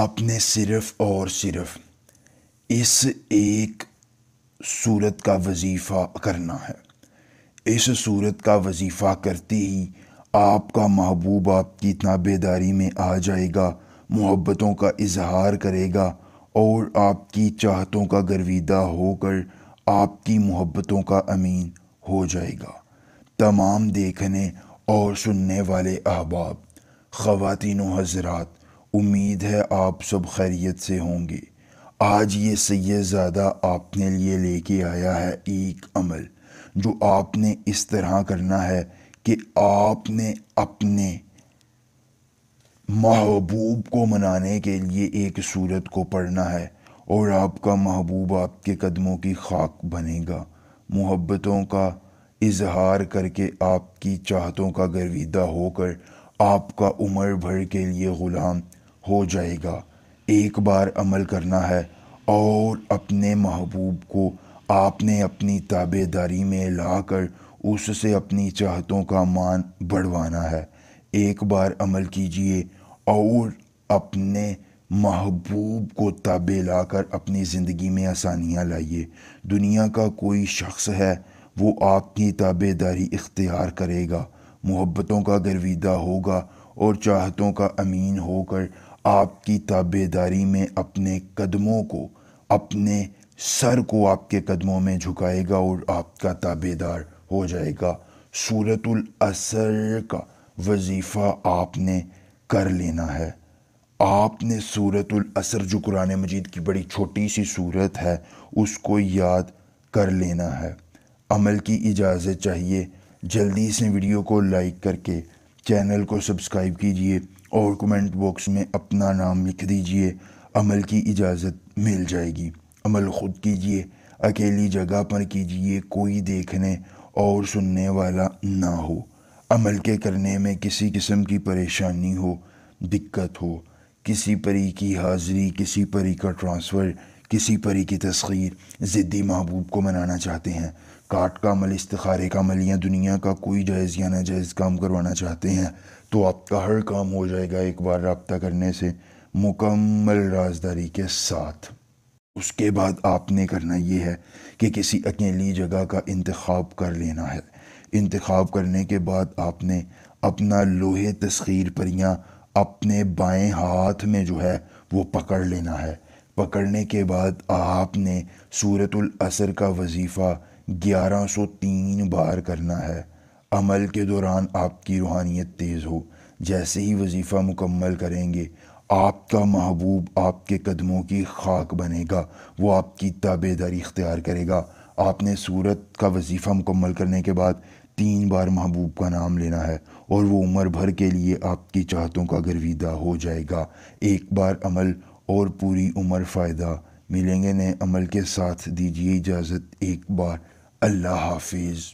آپ نے صرف اور صرف اس ایک صورت کا وظیفہ کرنا ہے۔ اس صورت کا وظیفہ کرتے ہی آپ کا محبوب آپ کی تابع داری میں آ جائے گا، محبتوں کا اظہار کرے گا اور آپ کی چاہتوں کا گرویدہ ہو کر آپ کی محبتوں کا امین ہو جائے گا۔ تمام دیکھنے اور سننے والے احباب، خواتین و حضرات، امید ہے آپ سب خیریت سے ہوں گے۔ آج یہ سید زادہ آپ نے لے کے آیا ہے ایک عمل جو آپ نے اس طرح کرنا ہے کہ آپ نے اپنے محبوب کو منانے کے لیے ایک سورت کو پڑھنا ہے اور آپ کا محبوب آپ کے قدموں کی خاک بنے گا، محبتوں کا اظہار کر کے آپ کی چاہتوں کا گرویدہ ہو کر آپ کا عمر بھر کے لیے غلام ہو جائے گا۔ ایک بار عمل کرنا ہے اور اپنے محبوب کو آپ نے اپنی تابع داری میں لا کر اس سے اپنی چاہتوں کا مان بڑھوانا ہے۔ ایک بار عمل کیجئے اور اپنے محبوب کو تابع لا کر اپنی زندگی میں آسانیاں لائیے۔ دنیا کا کوئی شخص ہے وہ آپ کی تابع داری اختیار کرے گا، محبتوں کا گرویدہ ہوگا اور چاہتوں کا امین ہو کر آپ کی تابع داری میں اپنے قدموں کو، اپنے سر کو آپ کے قدموں میں جھکائے گا اور آپ کا تابع دار ہو جائے گا۔ سورۃ العصر کا وظیفہ آپ نے کر لینا ہے۔ آپ نے سورۃ العصر جو قرآن مجید کی بڑی چھوٹی سی سورت ہے اس کو یاد کر لینا ہے۔ عمل کی اجازت چاہیے، جلدی سے ویڈیو کو لائک کر کے چینل کو سبسکرائب کیجئے اور کمنٹ باکس میں اپنا نام لکھ دیجئے۔ عمل کی اجازت مل جائے گی۔ عمل خود کیجئے، اکیلی جگہ پر کیجئے، کوئی دیکھنے اور سننے والا نہ ہو۔ عمل کے کرنے میں کسی قسم کی پریشانی ہو، دقت ہو، کسی پری کی حاضری، کسی پری کا ٹرانسفر، کسی پری کی تسخیر، ضدی محبوب کو منانا چاہتے ہیں، کاٹ کا عمل، استخارے کا عمل یا دنیا کا کوئی جائز یا ناجائز کام کروانا چاہتے ہیں تو آپ کا ہر کام ہو جائے گا ایک بار رابطہ کرنے سے، مکمل رازداری کے ساتھ۔ اس کے بعد آپ نے کرنا یہ ہے کہ کسی اکیلی جگہ کا انتخاب کر لینا ہے۔ انتخاب کرنے کے بعد آپ نے اپنا لوہے تسخیر پریاں اپنے بائیں ہاتھ میں جو ہے وہ پکڑ لینا ہے۔ پکڑنے کے بعد آپ نے سورۃ العصر کا وظیفہ 1103 بار کرنا ہے۔ عمل کے دوران آپ کی روحانیت تیز ہو، جیسے ہی وظیفہ مکمل کریں گے آپ کا محبوب آپ کے قدموں کی خاک بنے گا، وہ آپ کی تابع داری اختیار کرے گا۔ آپ نے سورت کا وظیفہ مکمل کرنے کے بعد 3 بار محبوب کا نام لینا ہے اور وہ عمر بھر کے لیے آپ کی چاہتوں کا گرویدہ ہو جائے گا۔ ایک بار عمل اور پوری عمر فائدہ۔ ملیں گے نئے عمل کے ساتھ، دیجیے اجازت ایک بار۔ اللہ حافظ۔